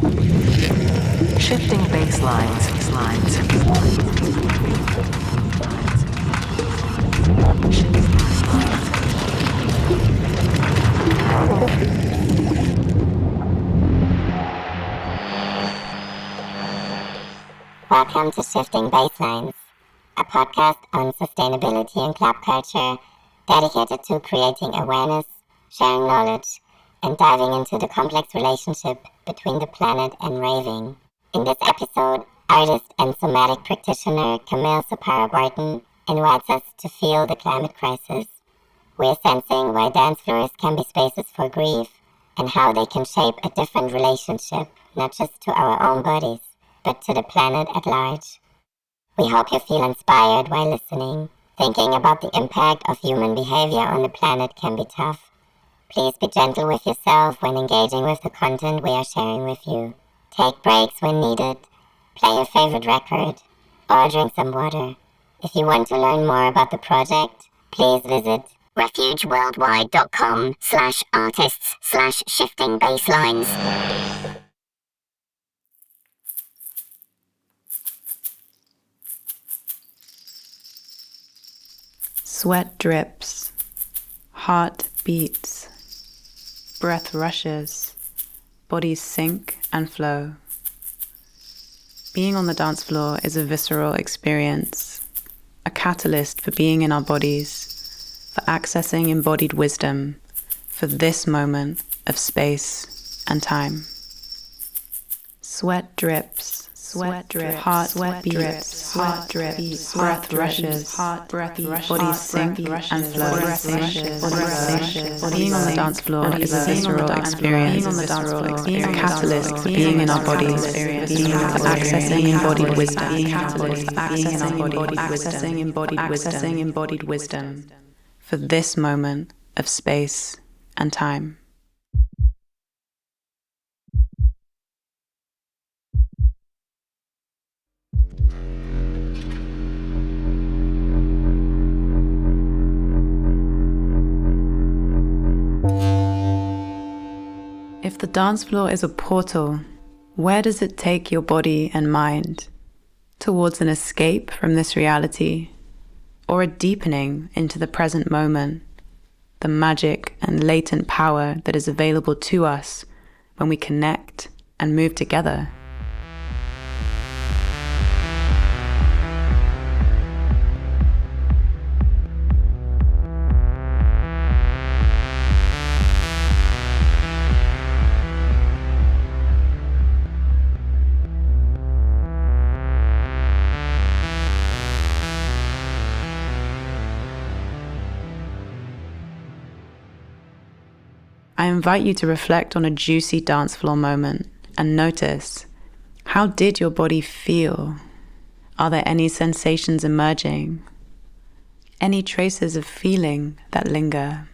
Shifting basslines. Welcome to Shifting Basslines, a podcast on sustainability and club culture dedicated to creating awareness, sharing knowledge, and diving into the complex relationship between the planet and raving. In this episode, artist and somatic practitioner Camille Sapara Barton invites us to feel the climate crisis. We're sensing why dance floors can be spaces for grief and how they can shape a different relationship, not just to our own bodies, but to the planet at large. We hope you feel inspired while listening. Thinking about the impact of human behavior on the planet can be tough. Please be gentle with yourself when engaging with the content we are sharing with you. Take breaks when needed, play your favorite record, or drink some water. If you want to learn more about the project, please visit refugeworldwide.com/artists/shifting-basslines. Sweat drips, heart beats, breath rushes, bodies sink and flow. Being on the dance floor is a visceral experience, a catalyst for being in our bodies, for accessing embodied wisdom, for this moment of space and time. Sweat drips, heart beats, heart drips, breath rushes, bodies sink and flow. Being on the dance floor is a visceral experience, a catalyst for being in our bodies, for accessing embodied wisdom, for this moment of space and time. If the dance floor is a portal, where does it take your body and mind? Towards an escape from this reality, or a deepening into the present moment, the magic and latent power that is available to us when we connect and move together? I invite you to reflect on a juicy dance floor moment and notice, how did your body feel? Are there any sensations emerging? Any traces of feeling that linger?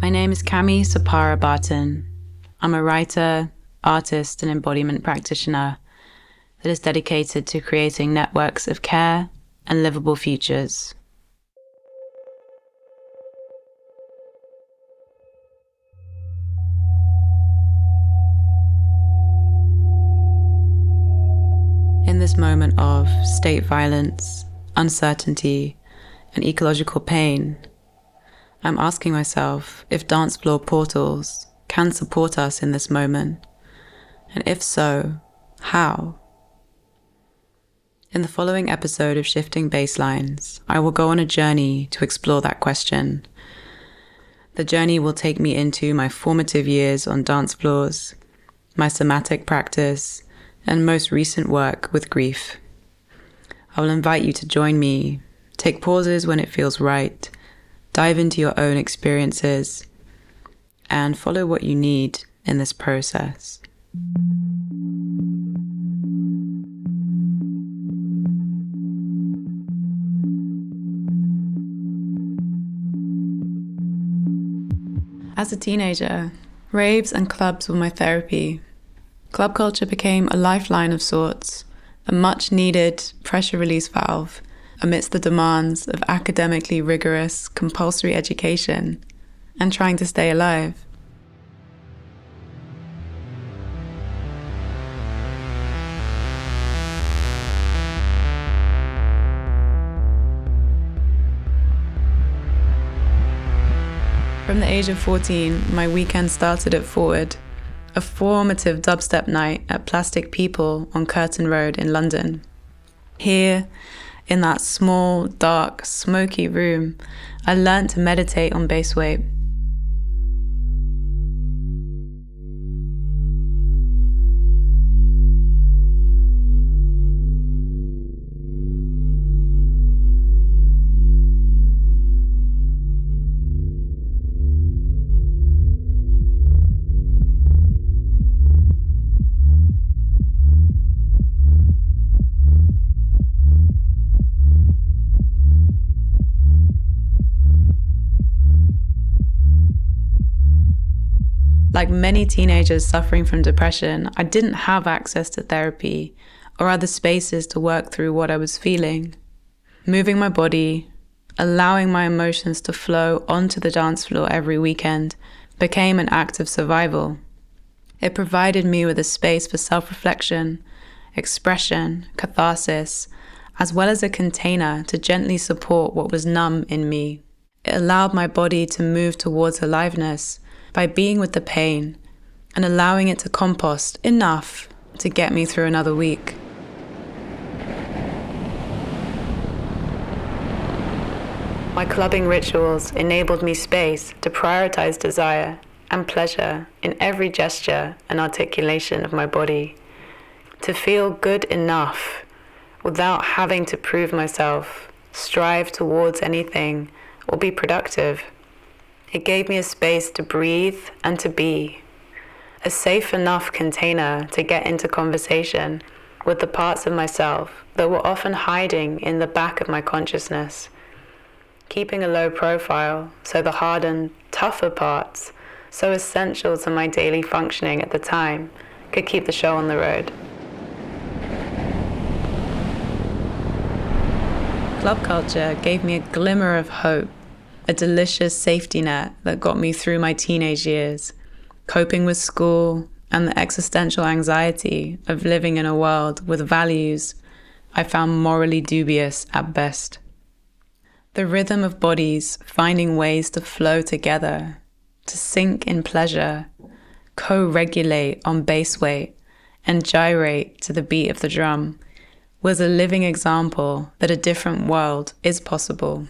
My name is Camille Sapara Barton. I'm a writer, artist, and embodiment practitioner that is dedicated to creating networks of care and livable futures. In this moment of state violence, uncertainty, and ecological pain, I'm asking myself if dance floor portals can support us in this moment, and if so, how? In the following episode of Shifting Basslines, I will go on a journey to explore that question. The journey will take me into my formative years on dance floors, my somatic practice, and most recent work with grief. I will invite you to join me, take pauses when it feels right, dive into your own experiences, and follow what you need in this process. As a teenager, raves and clubs were my therapy. Club culture became a lifeline of sorts, a much-needed pressure release valve amidst the demands of academically rigorous, compulsory education and trying to stay alive. From the age of 14, my weekend started at Forward, a formative dubstep night at Plastic People on Curtin Road in London. Here, in that small, dark, smoky room, I learnt to meditate on bass weight. Like many teenagers suffering from depression, I didn't have access to therapy or other spaces to work through what I was feeling. Moving my body, allowing my emotions to flow onto the dance floor every weekend became an act of survival. It provided me with a space for self-reflection, expression, catharsis, as well as a container to gently support what was numb in me. It allowed my body to move towards aliveness by being with the pain and allowing it to compost enough to get me through another week. My clubbing rituals enabled me space to prioritize desire and pleasure in every gesture and articulation of my body, to feel good enough without having to prove myself, strive towards anything, or be productive. It gave me a space to breathe and to be, a safe enough container to get into conversation with the parts of myself that were often hiding in the back of my consciousness, keeping a low profile so the hardened, tougher parts, so essential to my daily functioning at the time, could keep the show on the road. Club culture gave me a glimmer of hope, a delicious safety net that got me through my teenage years, coping with school and the existential anxiety of living in a world with values I found morally dubious at best. The rhythm of bodies finding ways to flow together, to sync in pleasure, co-regulate on bass weight, and gyrate to the beat of the drum was a living example that a different world is possible.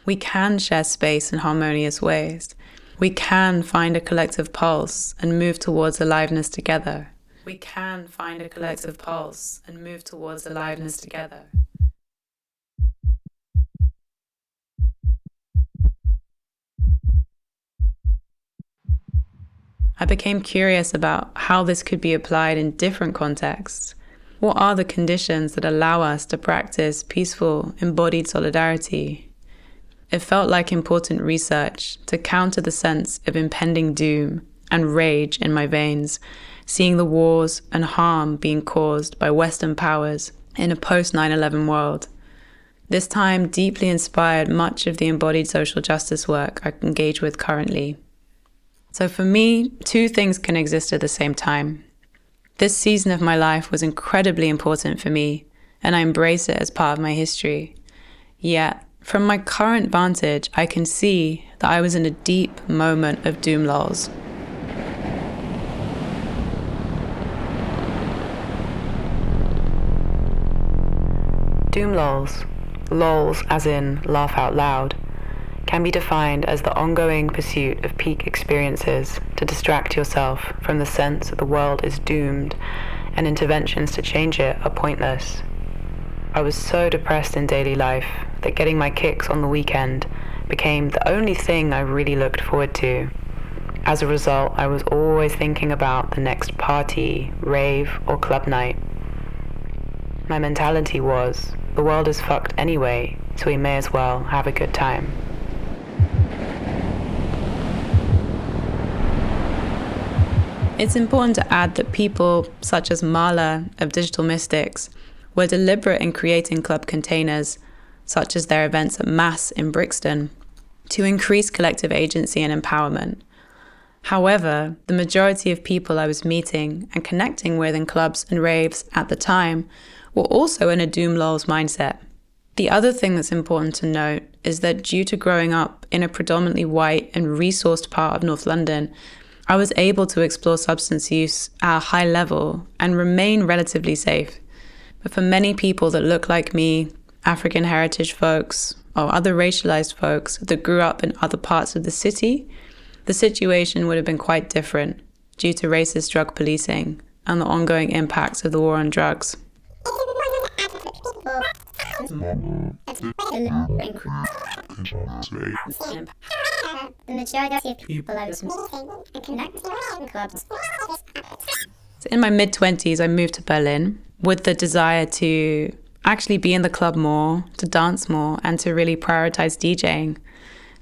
We can share space in harmonious ways. We can find a collective pulse and move towards aliveness together. We can find a collective pulse and move towards aliveness together. I became curious about how this could be applied in different contexts. What are the conditions that allow us to practice peaceful, embodied solidarity? It felt like important research to counter the sense of impending doom and rage in my veins, seeing the wars and harm being caused by Western powers in a post-9/11 world. This time deeply inspired much of the embodied social justice work I engage with currently. So for me, two things can exist at the same time. This season of my life was incredibly important for me, and I embrace it as part of my history. Yet, from my current vantage, I can see that I was in a deep moment of doom lulls. Doom lulls as in laugh out loud, can be defined as the ongoing pursuit of peak experiences to distract yourself from the sense that the world is doomed and interventions to change it are pointless. I was so depressed in daily life that getting my kicks on the weekend became the only thing I really looked forward to. As a result, I was always thinking about the next party, rave, or club night. My mentality was, the world is fucked anyway, so we may as well have a good time. It's important to add that people such as Mala of Digital Mystics were deliberate in creating club containers, such as their events at Mass in Brixton, to increase collective agency and empowerment. However, the majority of people I was meeting and connecting with in clubs and raves at the time were also in a doom lulz mindset. The other thing that's important to note is that due to growing up in a predominantly white and resourced part of North London, I was able to explore substance use at a high level and remain relatively safe. But for many people that look like me, African heritage folks, or other racialized folks that grew up in other parts of the city, the situation would have been quite different due to racist drug policing and the ongoing impacts of the war on drugs. The majority of people I was meeting and connecting with clubs. In my mid-20s, I moved to Berlin with the desire to actually be in the club more, to dance more, and to really prioritize DJing,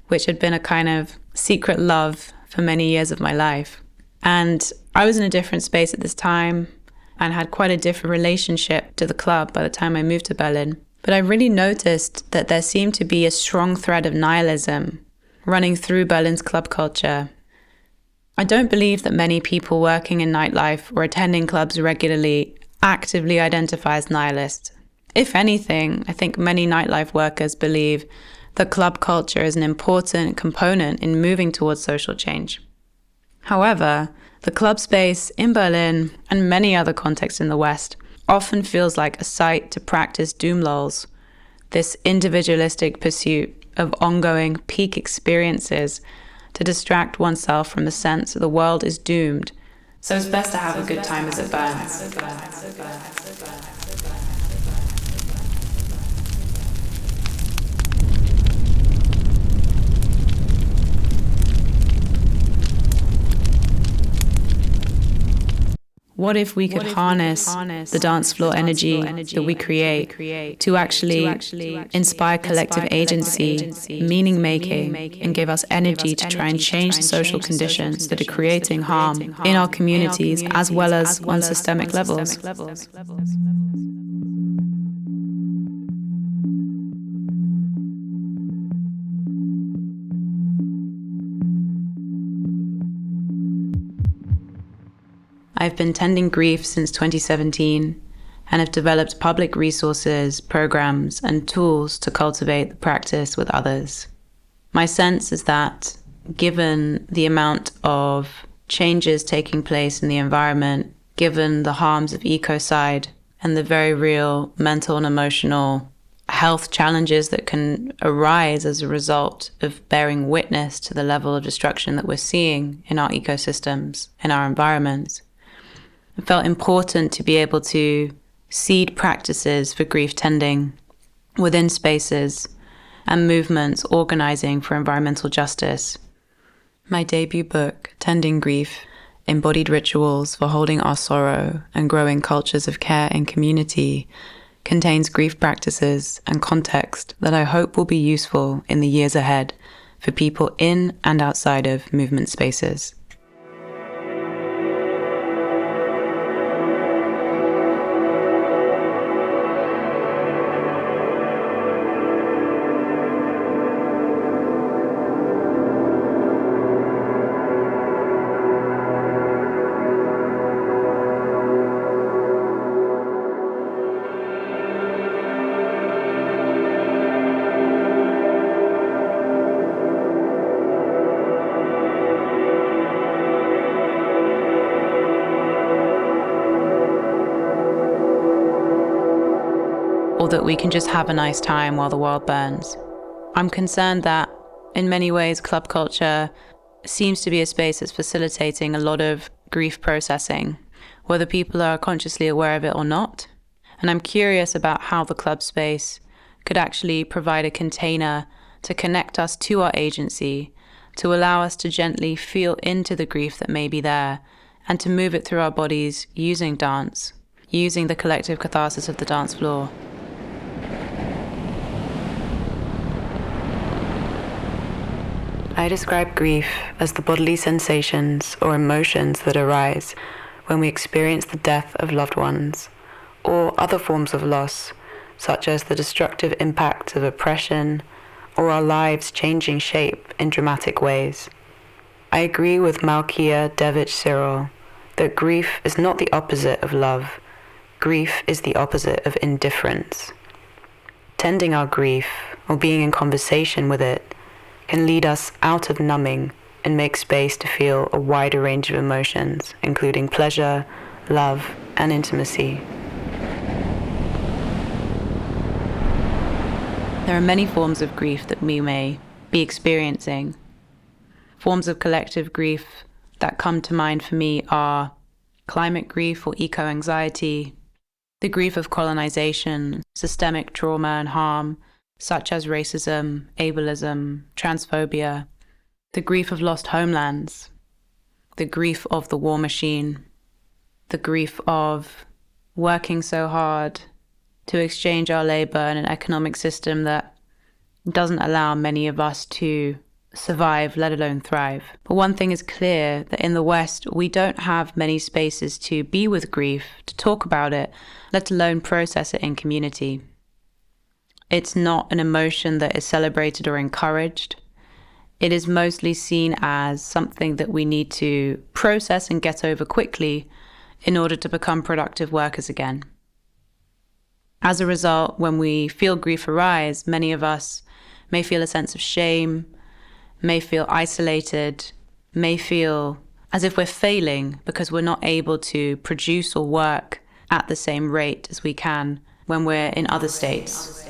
which had been a kind of secret love for many years of my life. And I was in a different space at this time and had quite a different relationship to the club by the time I moved to Berlin. But I really noticed that there seemed to be a strong thread of nihilism running through Berlin's club culture. I don't believe that many people working in nightlife or attending clubs regularly actively identify as nihilists. If anything, I think many nightlife workers believe that club culture is an important component in moving towards social change. However, the club space in Berlin and many other contexts in the West often feels like a site to practice doom lulz, this individualistic pursuit of ongoing peak experiences to distract oneself from the sense that the world is doomed. So it's best to have a good time as it burns. What if we could harness the dance floor energy that we create to actually inspire collective agency, meaning making, and give us energy to try and change the social conditions that are creating harm in our communities as well as on systemic levels? I've been tending grief since 2017 and have developed public resources, programs, and tools to cultivate the practice with others. My sense is that, given the amount of changes taking place in the environment, given the harms of ecocide and the very real mental and emotional health challenges that can arise as a result of bearing witness to the level of destruction that we're seeing in our ecosystems, in our environments, it felt important to be able to seed practices for grief tending within spaces and movements organizing for environmental justice. My debut book, Tending Grief, Embodied Rituals for Holding Our Sorrow and Growing Cultures of Care and Community, contains grief practices and context that I hope will be useful in the years ahead for people in and outside of movement spaces. Or that we can just have a nice time while the world burns. I'm concerned that, in many ways, club culture seems to be a space that's facilitating a lot of grief processing, whether people are consciously aware of it or not. And I'm curious about how the club space could actually provide a container to connect us to our agency, to allow us to gently feel into the grief that may be there, and to move it through our bodies using dance, using the collective catharsis of the dance floor. I describe grief as the bodily sensations or emotions that arise when we experience the death of loved ones or other forms of loss, such as the destructive impacts of oppression or our lives changing shape in dramatic ways. I agree with Malkia Devich-Cyril that grief is not the opposite of love. Grief is the opposite of indifference. Tending our grief or being in conversation with it can lead us out of numbing and make space to feel a wider range of emotions, including pleasure, love, and intimacy. There are many forms of grief that we may be experiencing. Forms of collective grief that come to mind for me are climate grief or eco-anxiety, the grief of colonization, systemic trauma and harm, such as racism, ableism, transphobia, the grief of lost homelands, the grief of the war machine, the grief of working so hard to exchange our labor in an economic system that doesn't allow many of us to survive, let alone thrive. But one thing is clear, that in the West, we don't have many spaces to be with grief, to talk about it, let alone process it in community. It's not an emotion that is celebrated or encouraged. It is mostly seen as something that we need to process and get over quickly in order to become productive workers again. As a result, when we feel grief arise, many of us may feel a sense of shame, may feel isolated, may feel as if we're failing because we're not able to produce or work at the same rate as we can when we're in other states.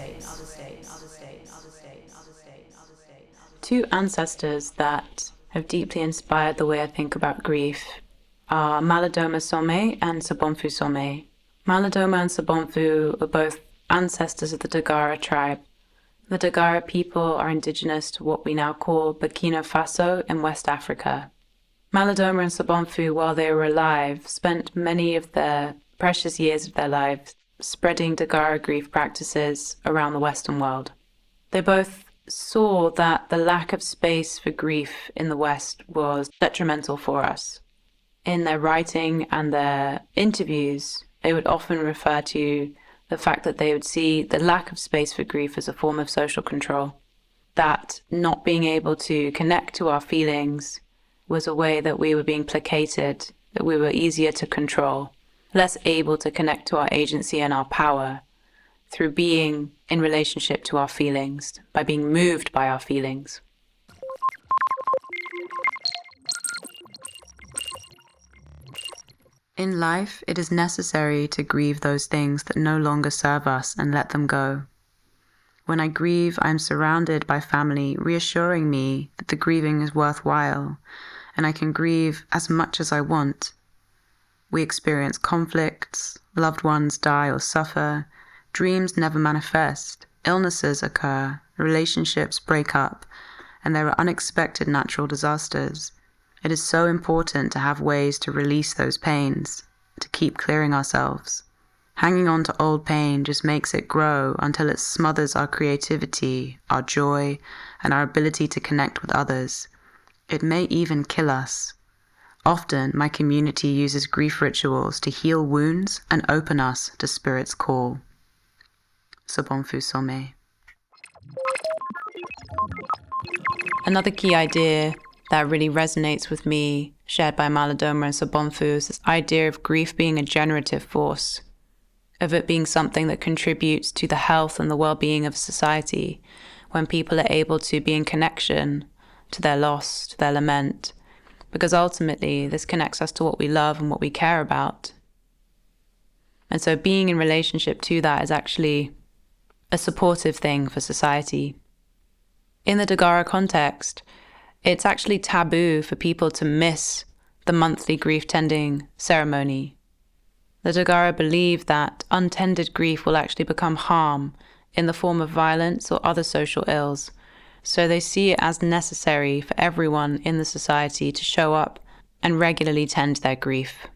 Two ancestors that have deeply inspired the way I think about grief are Malidoma Some and Sobonfu Some. Malidoma and Sobonfu are both ancestors of the Dagara tribe. The Dagara people are indigenous to what we now call Burkina Faso in West Africa. Malidoma and Sobonfu, while they were alive, spent many of their precious years of their lives spreading Dagara grief practices around the Western world. They both saw that the lack of space for grief in the West was detrimental for us. In their writing and their interviews, they would often refer to the fact that they would see the lack of space for grief as a form of social control, that not being able to connect to our feelings was a way that we were being placated, that we were easier to control, less able to connect to our agency and our power through being in relationship to our feelings, by being moved by our feelings. In life, it is necessary to grieve those things that no longer serve us and let them go. When I grieve, I am surrounded by family reassuring me that the grieving is worthwhile, and I can grieve as much as I want. We experience conflicts, loved ones die or suffer, dreams never manifest, illnesses occur, relationships break up, and there are unexpected natural disasters. It is so important to have ways to release those pains, to keep clearing ourselves. Hanging on to old pain just makes it grow until it smothers our creativity, our joy, and our ability to connect with others. It may even kill us. Often, my community uses grief rituals to heal wounds and open us to Spirit's call. Sobonfu Some. Another key idea that really resonates with me, shared by Malidoma and Sobonfu, is this idea of grief being a generative force, of it being something that contributes to the health and the well-being of society, when people are able to be in connection to their loss, to their lament, because ultimately this connects us to what we love and what we care about. And so being in relationship to that is actually a supportive thing for society. In the Dagara context, it's actually taboo for people to miss the monthly grief tending ceremony. The Dagara believe that untended grief will actually become harm in the form of violence or other social ills. So they see it as necessary for everyone in the society to show up and regularly tend their grief.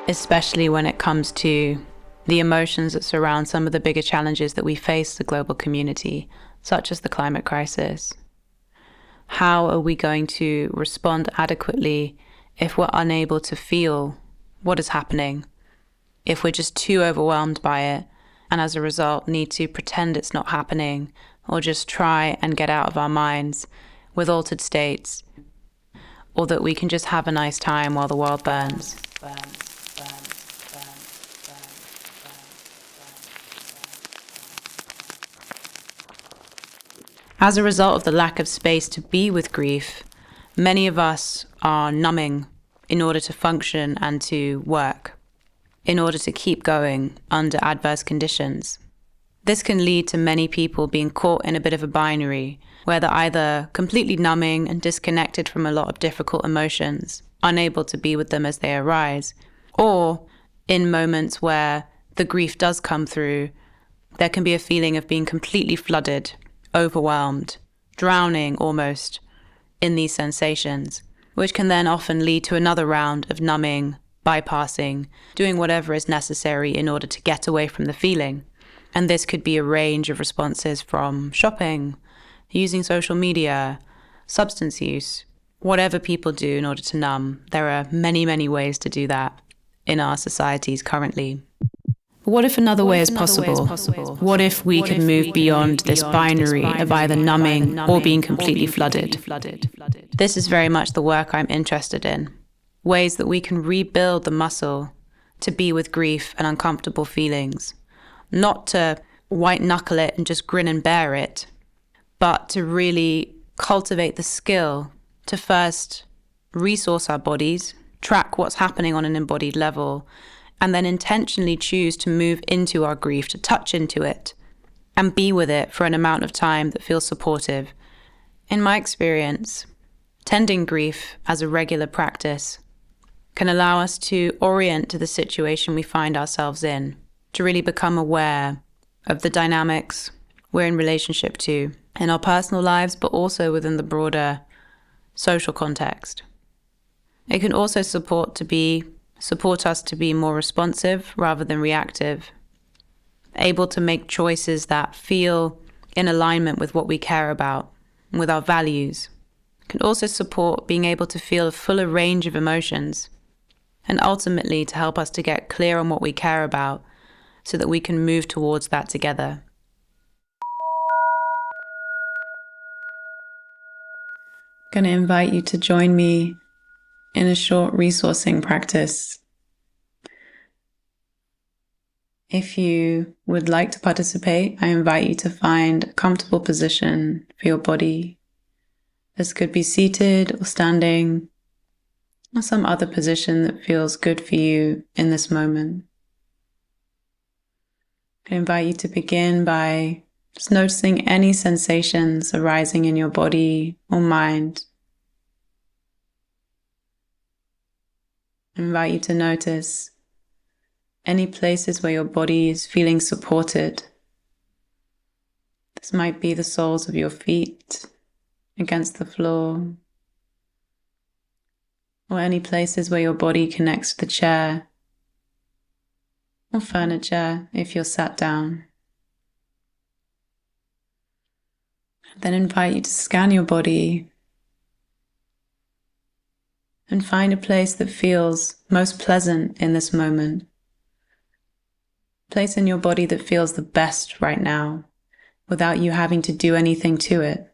especially when it comes to the emotions that surround some of the bigger challenges that we face as a global community, such as the climate crisis. How are we going to respond adequately if we're unable to feel what is happening, if we're just too overwhelmed by it, and as a result need to pretend it's not happening, or just try and get out of our minds with altered states, or that we can just have a nice time while the world burns? As a result of the lack of space to be with grief, many of us are numbing in order to function and to work, in order to keep going under adverse conditions. This can lead to many people being caught in a bit of a binary, where they're either completely numbing and disconnected from a lot of difficult emotions, unable to be with them as they arise, or in moments where the grief does come through, there can be a feeling of being completely flooded, overwhelmed, drowning almost in these sensations, which can then often lead to another round of numbing, bypassing, doing whatever is necessary in order to get away from the feeling. And this could be a range of responses from shopping, using social media, substance use, whatever people do in order to numb. There are many, many ways to do that in our societies currently. What if another way is possible? What if we could move beyond this binary of either numbing or being completely flooded? This is very much the work I'm interested in. Ways that we can rebuild the muscle to be with grief and uncomfortable feelings. Not to white knuckle it and just grin and bear it, but to really cultivate the skill to first resource our bodies, track what's happening on an embodied level, and then intentionally choose to move into our grief, to touch into it, and be with it for an amount of time that feels supportive. In my experience, tending grief as a regular practice can allow us to orient to the situation we find ourselves in, to really become aware of the dynamics we're in relationship to in our personal lives, but also within the broader social context. It can also support us to be more responsive rather than reactive, able to make choices that feel in alignment with what we care about, with our values. It can also support being able to feel a fuller range of emotions, and ultimately to help us to get clear on what we care about so that we can move towards that together. I'm going to invite you to join me in a short resourcing practice. If you would like to participate, I invite you to find a comfortable position for your body. This could be seated or standing, or some other position that feels good for you in this moment. I invite you to begin by just noticing any sensations arising in your body or mind. I invite you to notice any places where your body is feeling supported. This might be the soles of your feet against the floor, or any places where your body connects to the chair or furniture if you're sat down. Then invite you to scan your body and find a place that feels most pleasant in this moment. Place in your body that feels the best right now, without you having to do anything to it.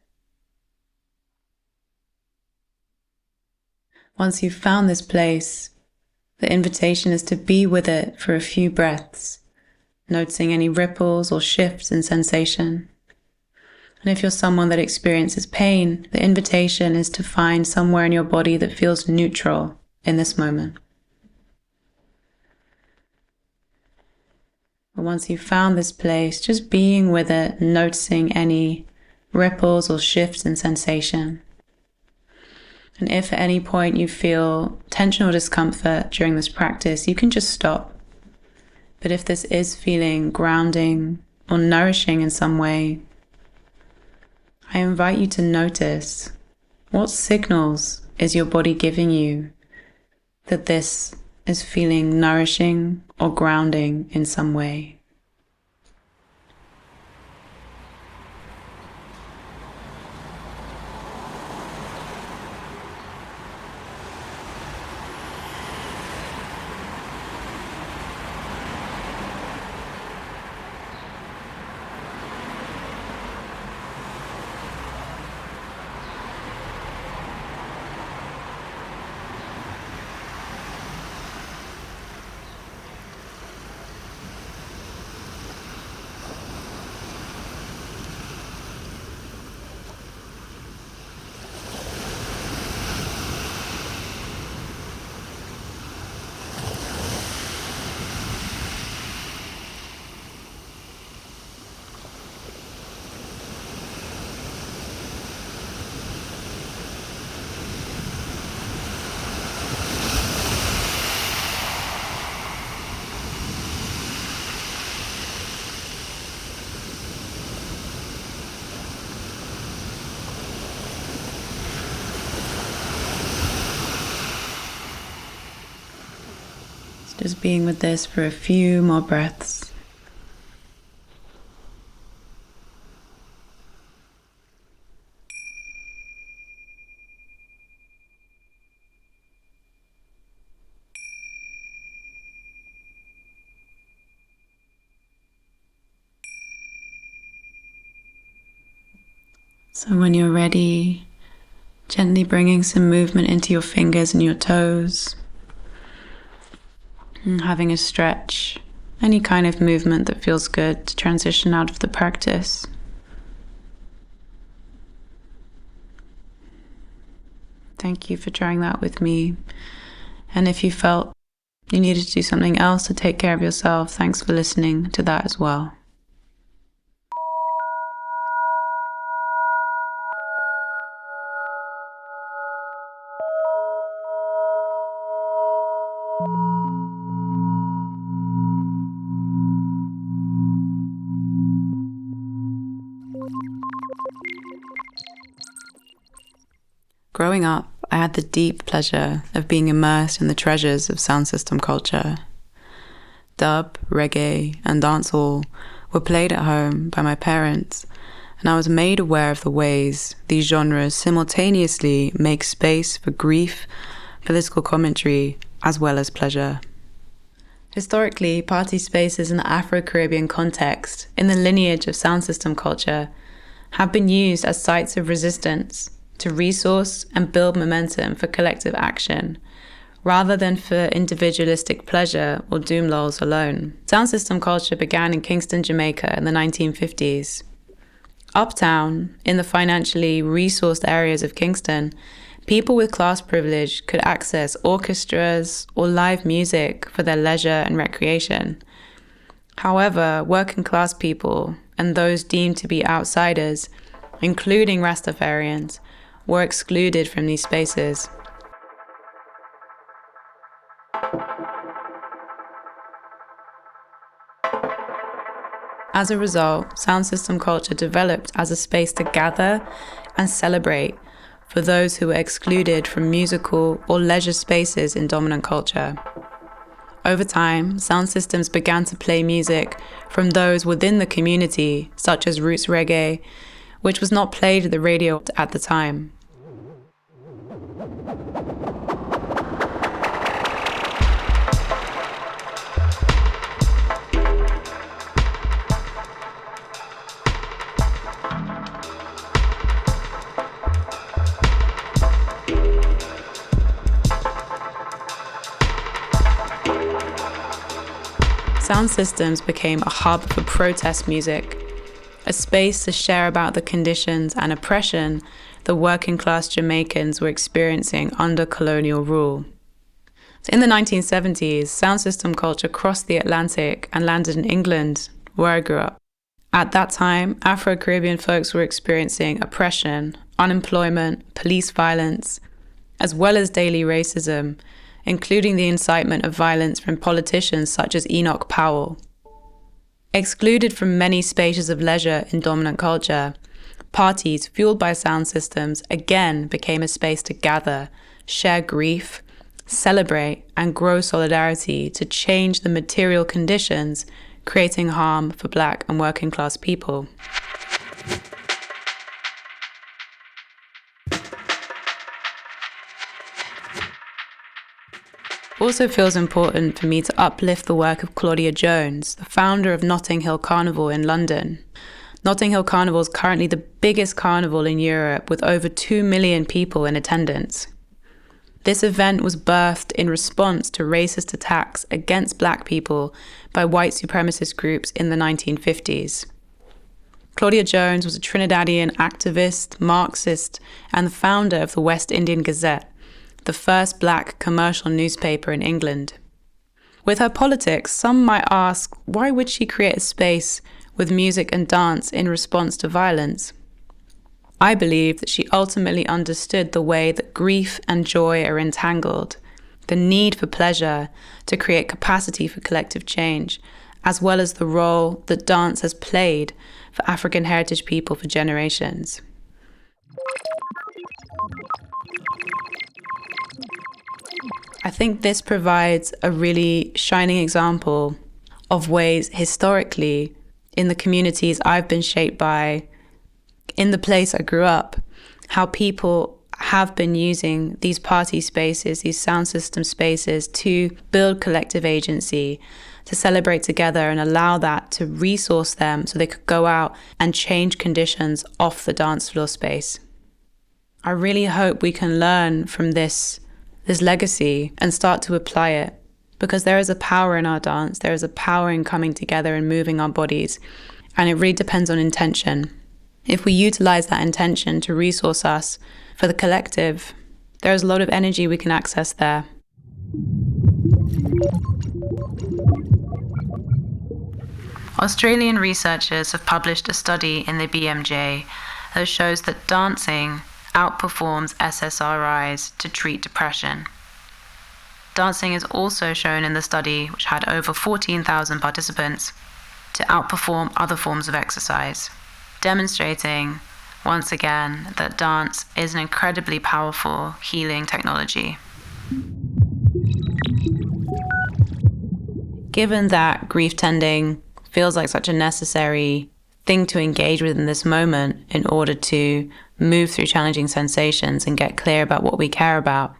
Once you've found this place, the invitation is to be with it for a few breaths, noticing any ripples or shifts in sensation. And if you're someone that experiences pain, the invitation is to find somewhere in your body that feels neutral in this moment. But once you've found this place, just being with it, noticing any ripples or shifts in sensation. And if at any point you feel tension or discomfort during this practice, you can just stop. But if this is feeling grounding or nourishing in some way, I invite you to notice what signals is your body giving you that this is feeling nourishing or grounding in some way. Just being with this for a few more breaths. So when you're ready, gently bringing some movement into your fingers and your toes. And having a stretch, any kind of movement that feels good to transition out of the practice. Thank you for trying that with me. And if you felt you needed to do something else to take care of yourself, thanks for listening to that as well. Growing up, I had the deep pleasure of being immersed in the treasures of sound system culture. Dub, reggae, and dancehall were played at home by my parents, and I was made aware of the ways these genres simultaneously make space for grief, political commentary, as well as pleasure. Historically, party spaces in the Afro-Caribbean context, in the lineage of sound system culture, have been used as sites of resistance to resource and build momentum for collective action, rather than for individualistic pleasure or doom lulls alone. Sound system culture began in Kingston, Jamaica in the 1950s. Uptown, in the financially resourced areas of Kingston, people with class privilege could access orchestras or live music for their leisure and recreation. However, working class people and those deemed to be outsiders, including Rastafarians, were excluded from these spaces. As a result, sound system culture developed as a space to gather and celebrate for those who were excluded from musical or leisure spaces in dominant culture. Over time, sound systems began to play music from those within the community, such as roots reggae, which was not played at the radio at the time. Sound systems became a hub for protest music, a space to share about the conditions and oppression the working class Jamaicans were experiencing under colonial rule. In the 1970s, sound system culture crossed the Atlantic and landed in England, where I grew up. At that time, Afro-Caribbean folks were experiencing oppression, unemployment, police violence, as well as daily racism, including the incitement of violence from politicians such as Enoch Powell. Excluded from many spaces of leisure in dominant culture, parties fueled by sound systems again became a space to gather, share grief, celebrate, and grow solidarity to change the material conditions creating harm for Black and working class people. Also feels important for me to uplift the work of Claudia Jones, the founder of Notting Hill Carnival in London. Notting Hill Carnival is currently the biggest carnival in Europe with over 2 million people in attendance. This event was birthed in response to racist attacks against Black people by white supremacist groups in the 1950s. Claudia Jones was a Trinidadian activist, Marxist, and the founder of the West Indian Gazette, the first Black commercial newspaper in England. With her politics, some might ask, why would she create a space with music and dance in response to violence? I believe that she ultimately understood the way that grief and joy are entangled, the need for pleasure to create capacity for collective change, as well as the role that dance has played for African heritage people for generations. I think this provides a really shining example of ways historically in the communities I've been shaped by, in the place I grew up, how people have been using these party spaces, these sound system spaces to build collective agency, to celebrate together and allow that to resource them so they could go out and change conditions off the dance floor space. I really hope we can learn from this legacy and start to apply it, because there is a power in our dance, there is a power in coming together and moving our bodies, and it really depends on intention. If we utilize that intention to resource us for the collective, there's a lot of energy we can access there. Australian researchers have published a study in the BMJ that shows that dancing outperforms SSRIs to treat depression. Dancing is also shown in the study, which had over 14,000 participants, to outperform other forms of exercise, demonstrating, once again, that dance is an incredibly powerful healing technology. Given that grief tending feels like such a necessary thing to engage with in this moment in order to move through challenging sensations and get clear about what we care about,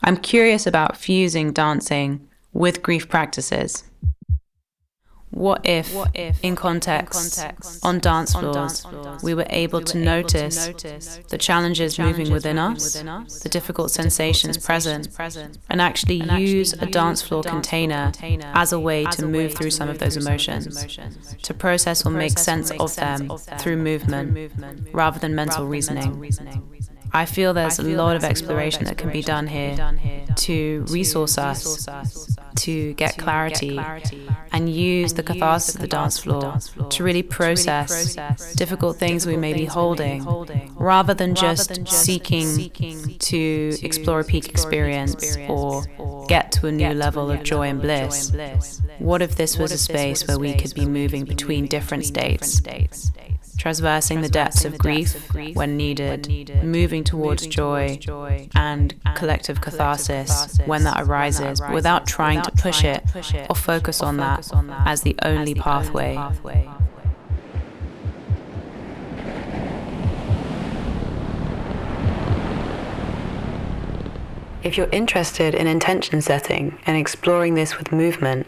I'm curious about fusing dancing with grief practices. What if in context, on dance floors, we were able to notice the challenges moving within us, the difficult sensations present, and actually use a dance floor container as a way to move through some of those emotions, to process or make sense of them through movement, rather than mental reasoning. I feel there's a lot of exploration that can be done here to resource us, to get clarity, and use the catharsis of the dance floor to really process difficult things we may be holding, rather than just seeking to explore a peak experience or get to a new level of joy and bliss. What if this was a space where we could be moving between different states? Traversing the depths of grief when needed, moving towards joy and collective catharsis when that arises, without trying to push it or focus on that as the only pathway. If you're interested in intention setting and exploring this with movement,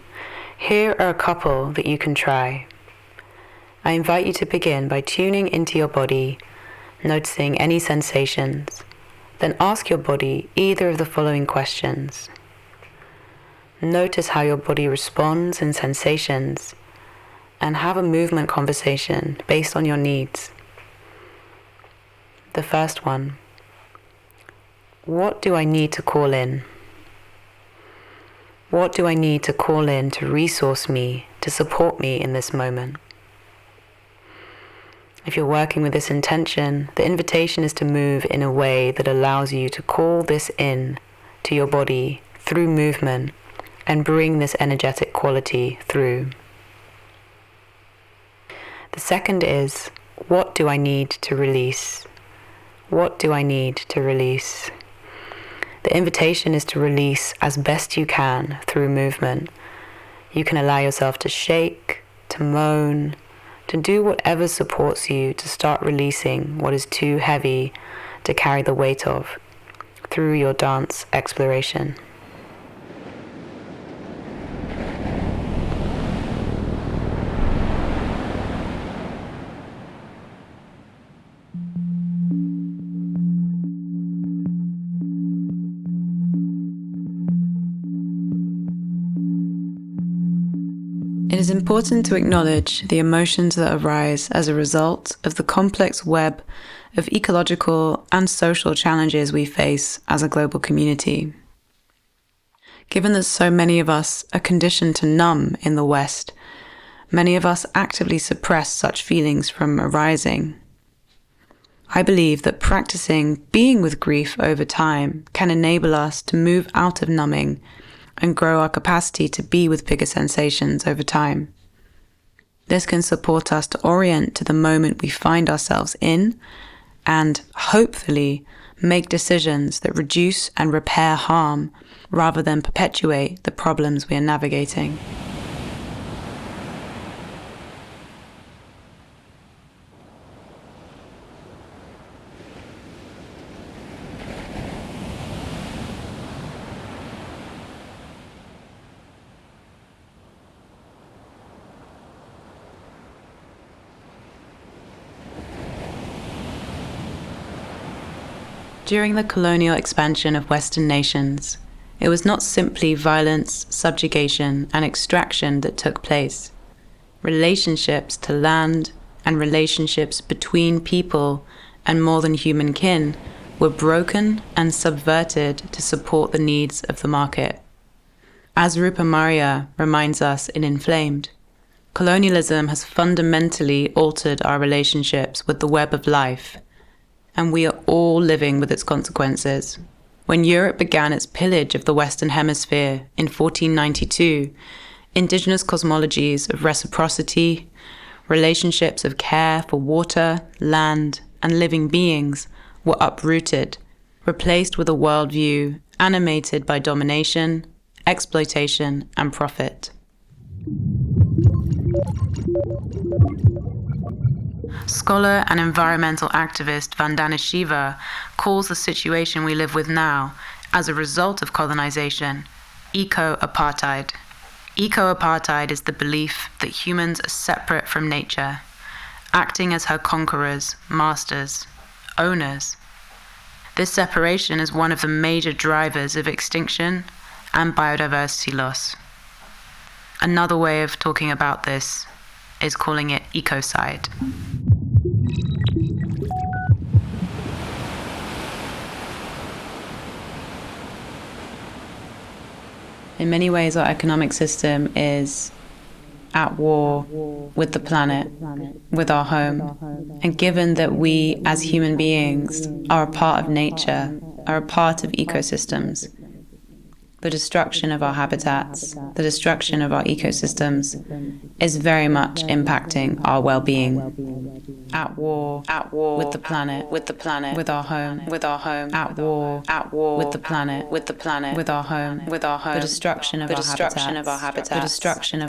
here are a couple that you can try. I invite you to begin by tuning into your body, noticing any sensations. Then ask your body either of the following questions. Notice how your body responds in sensations, and have a movement conversation based on your needs. The first one: what do I need to call in? What do I need to call in to resource me, to support me in this moment? If you're working with this intention, the invitation is to move in a way that allows you to call this in to your body through movement and bring this energetic quality through. The second is, what do I need to release? What do I need to release? The invitation is to release as best you can through movement. You can allow yourself to shake, to moan, to do whatever supports you to start releasing what is too heavy to carry the weight of through your dance exploration. It is important to acknowledge the emotions that arise as a result of the complex web of ecological and social challenges we face as a global community. Given that so many of us are conditioned to numb in the West, many of us actively suppress such feelings from arising. I believe that practicing being with grief over time can enable us to move out of numbing and grow our capacity to be with bigger sensations over time. This can support us to orient to the moment we find ourselves in and, hopefully, make decisions that reduce and repair harm rather than perpetuate the problems we are navigating. During the colonial expansion of Western nations, it was not simply violence, subjugation, and extraction that took place. Relationships to land and relationships between people and more than human kin were broken and subverted to support the needs of the market. As Rupa Maria reminds us in Inflamed, colonialism has fundamentally altered our relationships with the web of life, and we are all living with its consequences. When Europe began its pillage of the Western Hemisphere in 1492, indigenous cosmologies of reciprocity, relationships of care for water, land, and living beings were uprooted, replaced with a worldview animated by domination, exploitation, and profit. Scholar and environmental activist Vandana Shiva calls the situation we live with now, as a result of colonization, eco-apartheid. Eco-apartheid is the belief that humans are separate from nature, acting as her conquerors, masters, owners. This separation is one of the major drivers of extinction and biodiversity loss. Another way of talking about this is calling it ecocide. In many ways, our economic system is at war with the planet, with our home. And given that we, as human beings, are a part of nature, are a part of ecosystems, the destruction of our habitats, the destruction of our ecosystems is very much impacting our well-being. At war with the planet, with our home, at war with the planet, with our home, the destruction of our habitat, the destruction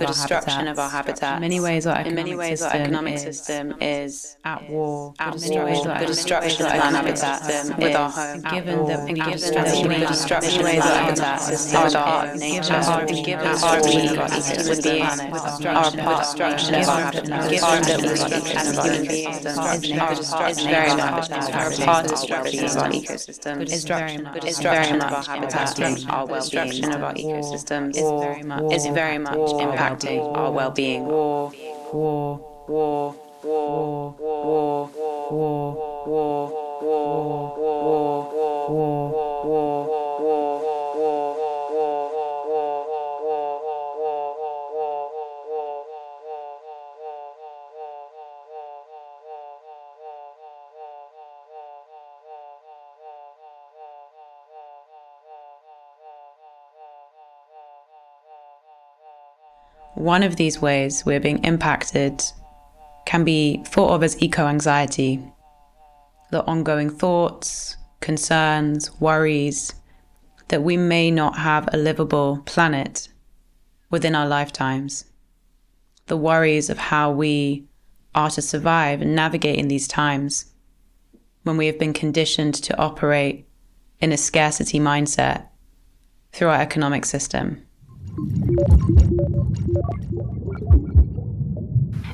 of our habitat. In many ways, our economic system is at war, the destruction of our habitat with our home. Given that the destruction of our habitat is our nature, our destruction of our habitat, given that we as human beings is very much part of our ecosystem. Is very much impacting our well-being. Of our ecosystems is very much impacting our well-being. One of these ways we're being impacted can be thought of as eco-anxiety. The ongoing thoughts, concerns, worries, that we may not have a livable planet within our lifetimes. The worries of how we are to survive and navigate in these times when we have been conditioned to operate in a scarcity mindset through our economic system.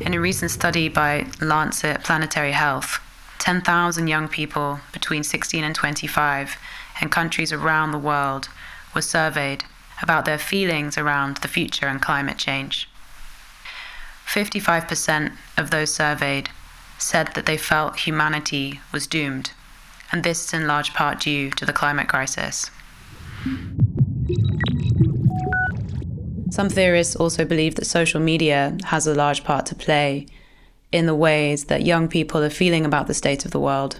In a recent study by Lancet Planetary Health, 10,000 young people between 16 and 25 in countries around the world were surveyed about their feelings around the future and climate change. 55% of those surveyed said that they felt humanity was doomed, and this is in large part due to the climate crisis. Some theorists also believe that social media has a large part to play in the ways that young people are feeling about the state of the world.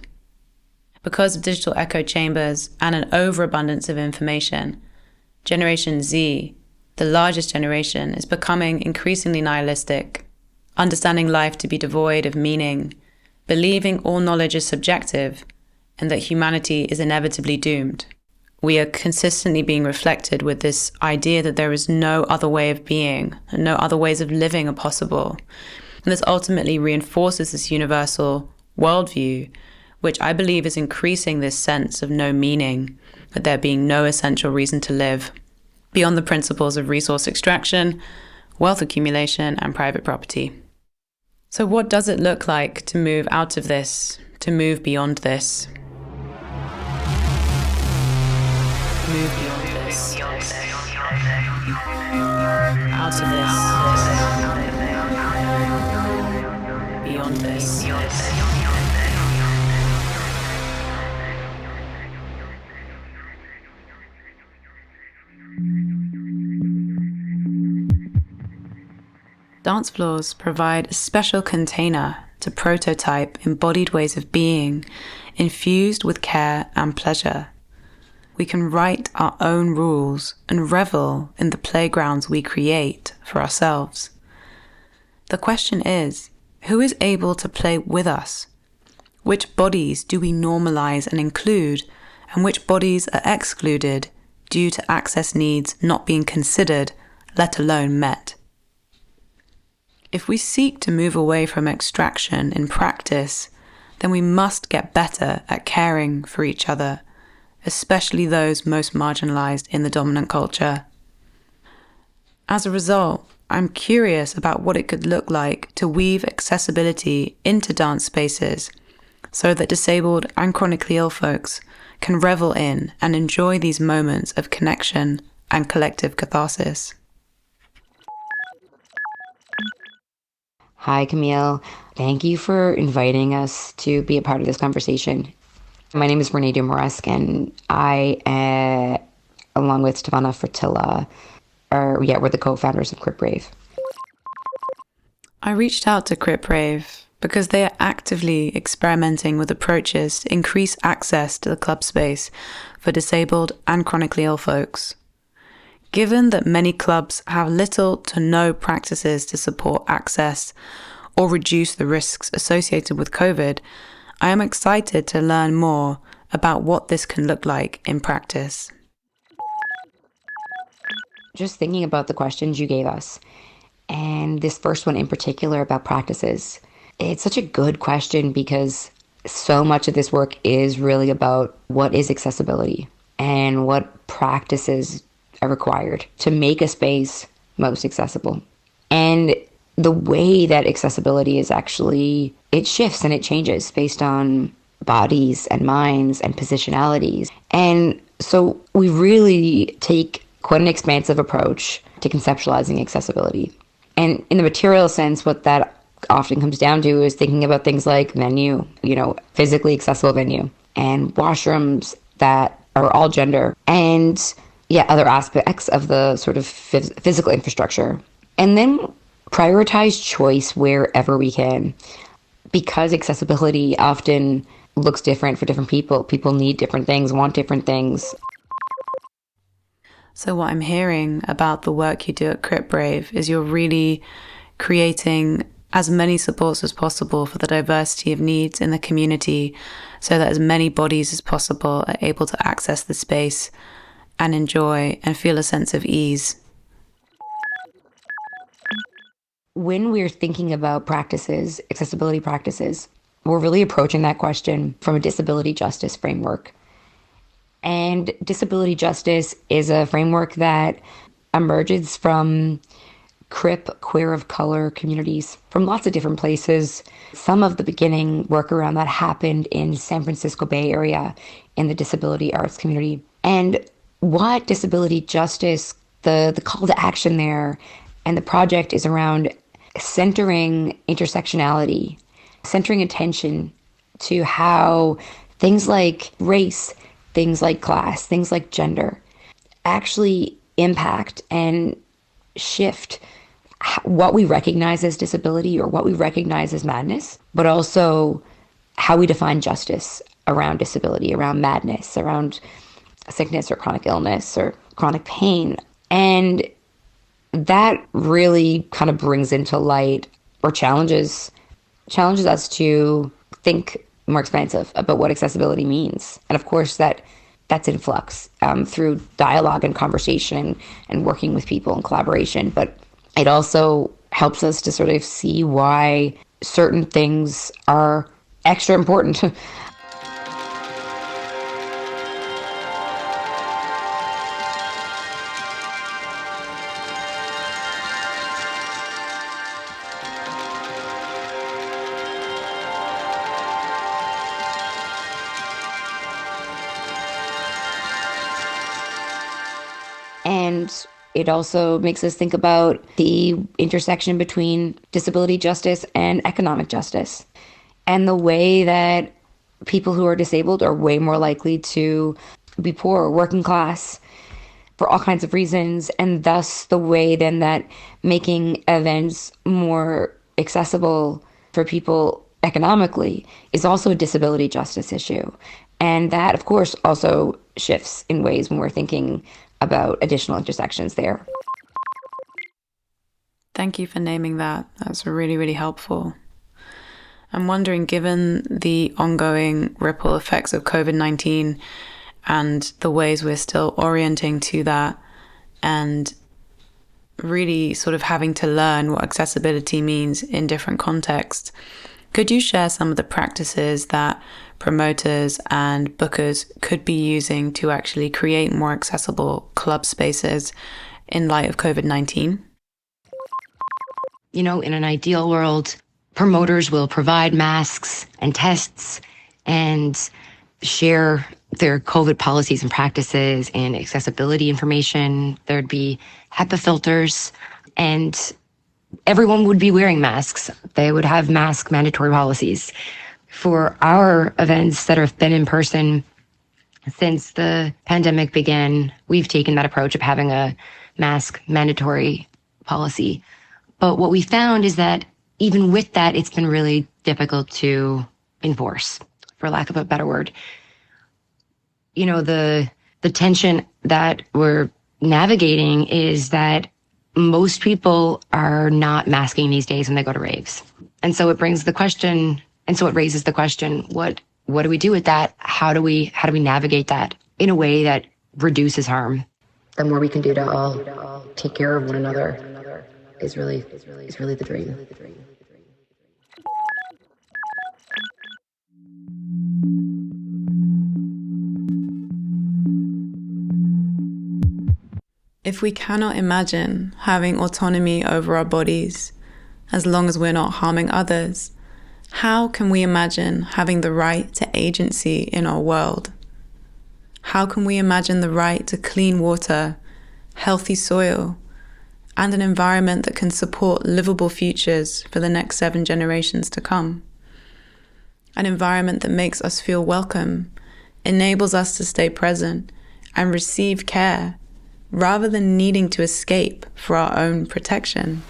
Because of digital echo chambers and an overabundance of information, Generation Z, the largest generation, is becoming increasingly nihilistic, understanding life to be devoid of meaning, believing all knowledge is subjective, and that humanity is inevitably doomed. We are consistently being reflected with this idea that there is no other way of being, and no other ways of living are possible. And this ultimately reinforces this universal worldview, which I believe is increasing this sense of no meaning, that there being no essential reason to live, beyond the principles of resource extraction, wealth accumulation, and private property. So what does it look like to move out of this, to move beyond this? Move beyond this. Out of this. Beyond this. Dance floors provide a special container to prototype embodied ways of being, infused with care and pleasure. We can write our own rules and revel in the playgrounds we create for ourselves. The question is, who is able to play with us? Which bodies do we normalize and include, and which bodies are excluded due to access needs not being considered, let alone met? If we seek to move away from extraction in practice, then we must get better at caring for each other, especially those most marginalized in the dominant culture. As a result, I'm curious about what it could look like to weave accessibility into dance spaces so that disabled and chronically ill folks can revel in and enjoy these moments of connection and collective catharsis. Hi, Camille. Thank you for inviting us to be a part of this conversation. My name is Marina Moresk, and I, along with Stefana Fertilla, we're the co-founders of Crip Rave. I reached out to Crip Rave because they are actively experimenting with approaches to increase access to the club space for disabled and chronically ill folks. Given that many clubs have little to no practices to support access or reduce the risks associated with COVID, I am excited to learn more about what this can look like in practice. Just thinking about the questions you gave us, and this first one in particular about practices, it's such a good question because so much of this work is really about what is accessibility and what practices are required to make a space most accessible. And the way that accessibility is actually, it shifts and it changes based on bodies and minds and positionalities. And so we really take quite an expansive approach to conceptualizing accessibility. And in the material sense, what that often comes down to is thinking about things like venue, physically accessible venue, and washrooms that are all gender, and other aspects of the sort of physical infrastructure. And then prioritize choice wherever we can, because accessibility often looks different for different people. People need different things, want different things. So what I'm hearing about the work you do at Crip Rave is you're really creating as many supports as possible for the diversity of needs in the community so that as many bodies as possible are able to access the space and enjoy and feel a sense of ease. When we're thinking about practices, accessibility practices, we're really approaching that question from a disability justice framework. And disability justice is a framework that emerges from CRIP, queer of color communities from lots of different places. Some of the beginning work around that happened in San Francisco Bay Area in the disability arts community. And what disability justice, the call to action there and the project is around centering intersectionality, centering attention to how things like race, things like class, things like gender actually impact and shift what we recognize as disability or what we recognize as madness, but also how we define justice around disability, around madness, around sickness or chronic illness or chronic pain. And that really kind of brings into light or challenges us to think more expansive about what accessibility means. And of course, that's in flux through dialogue and conversation and working with people and collaboration. But it also helps us to sort of see why certain things are extra important. And it also makes us think about the intersection between disability justice and economic justice, and the way that people who are disabled are way more likely to be poor or working class for all kinds of reasons, and thus the way then that making events more accessible for people economically is also a disability justice issue. And that, of course, also shifts in ways when we're thinking about additional intersections there. Thank you for naming that. That's really, really helpful. I'm wondering, given the ongoing ripple effects of COVID-19 and the ways we're still orienting to that and really sort of having to learn what accessibility means in different contexts, could you share some of the practices that promoters and bookers could be using to actually create more accessible club spaces in light of COVID-19? You know, in an ideal world, promoters will provide masks and tests and share their COVID policies and practices and accessibility information. There'd be HEPA filters and everyone would be wearing masks. They would have mask mandatory policies. For our events that have been in person since the pandemic began, we've taken that approach of having a mask mandatory policy. But what we found is that even with that, it's been really difficult to enforce, for lack of a better word. You know, the tension that we're navigating is that most people are not masking these days when they go to raves. And so it raises the question, what do we do with that? How do we navigate that in a way that reduces harm? The more we can do to all take care of one another is really the dream. If we cannot imagine having autonomy over our bodies, as long as we're not harming others, how can we imagine having the right to agency in our world? How can we imagine the right to clean water, healthy soil, and an environment that can support livable futures for the next 7 generations to come? An environment that makes us feel welcome, enables us to stay present and receive care, rather than needing to escape for our own protection.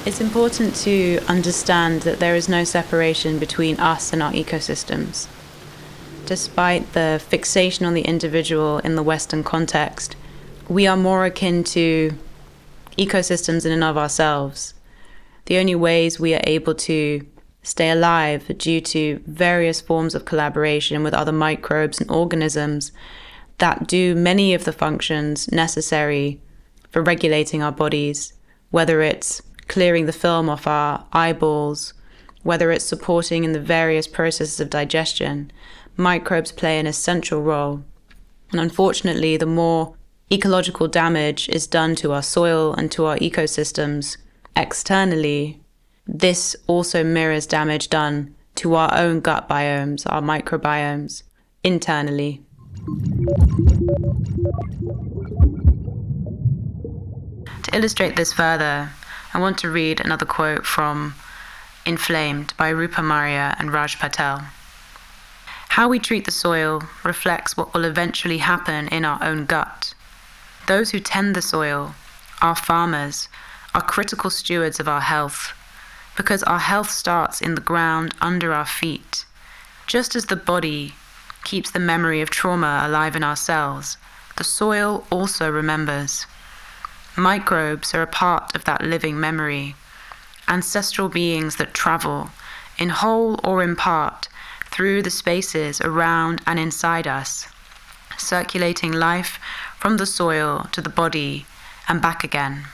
It's important to understand that there is no separation between us and our ecosystems. Despite the fixation on the individual in the Western context, we are more akin to ecosystems in and of ourselves. The only ways we are able to stay alive are due to various forms of collaboration with other microbes and organisms that do many of the functions necessary for regulating our bodies, whether it's clearing the film off our eyeballs, whether it's supporting in the various processes of digestion. Microbes play an essential role. And unfortunately, the more ecological damage is done to our soil and to our ecosystems externally, this also mirrors damage done to our own gut biomes, our microbiomes, internally. To illustrate this further, I want to read another quote from Inflamed by Rupa Maria and Raj Patel. How we treat the soil reflects what will eventually happen in our own gut. Those who tend the soil, our farmers, are critical stewards of our health, because our health starts in the ground under our feet. Just as the body keeps the memory of trauma alive in our cells, the soil also remembers. Microbes are a part of that living memory, ancestral beings that travel, in whole or in part, through the spaces around and inside us, circulating life from the soil to the body and back again.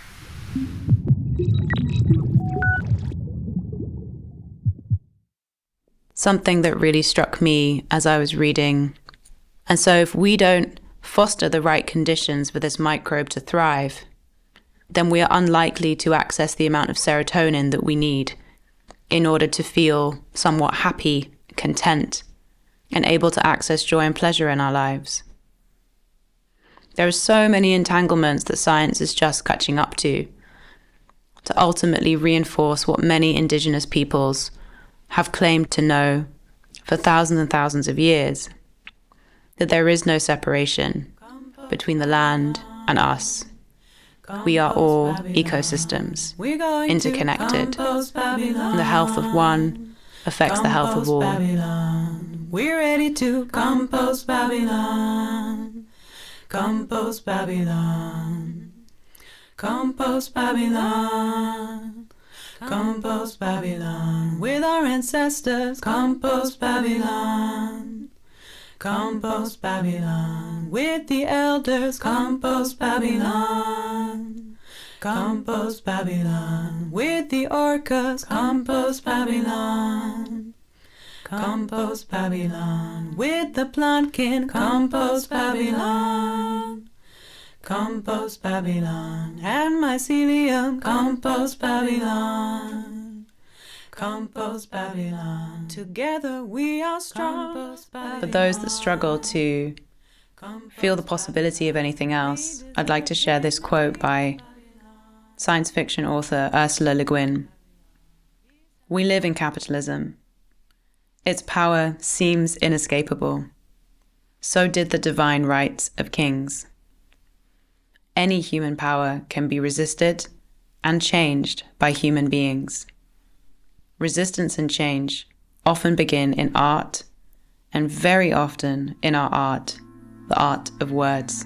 Something that really struck me as I was reading. And so if we don't foster the right conditions for this microbe to thrive, then we are unlikely to access the amount of serotonin that we need in order to feel somewhat happy, content, and able to access joy and pleasure in our lives. There are so many entanglements that science is just catching up to ultimately reinforce what many indigenous peoples have claimed to know for thousands and thousands of years, that there is no separation between the land and us. We are all ecosystems, interconnected, and the health of one affects the health of all. We're ready to compost Babylon, compost Babylon, compost Babylon, compost Babylon. With our ancestors, compost Babylon, compost Babylon. With the elders, compost Babylon, compost Babylon. With the orcas, compost Babylon, compost Babylon. With the plantkin, compost Babylon, compost Babylon. And mycelium, compost Babylon, compost Babylon. Together we are strong. For those that struggle to feel the possibility of anything else, I'd like to share this quote by science fiction author Ursula Le Guin. We live in capitalism. Its power seems inescapable. So did the divine rights of kings. Any human power can be resisted and changed by human beings. Resistance and change often begin in art, and very often in our art, the art of words.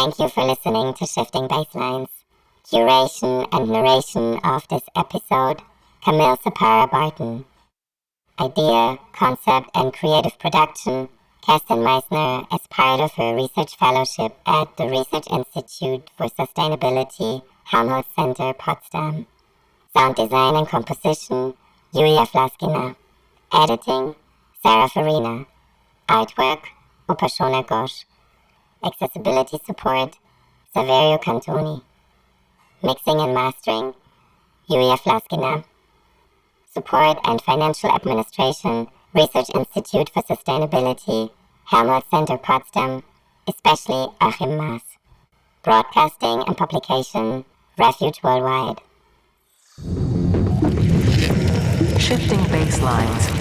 Thank you for listening to Shifting Basslines. Curation and narration of this episode, Camille, Sapara, Barton. Idea, concept, and creative production, Kerstin Meissner as part of her research fellowship at the Research Institute for Sustainability, Helmholtz Center, Potsdam. Sound design and composition, Yuliia Vlaskina. Editing, Farina. Artwork, Opashona, Ghosh. Accessibility support, Saverio, Cantoni. Mixing and mastering, Yuliia Vlaskina. Support and financial administration, Research Institute for Sustainability, Helmholtz Center, Potsdam, especially Achim Maas. Broadcasting and publication, Refuge Worldwide. Shifting Basslines.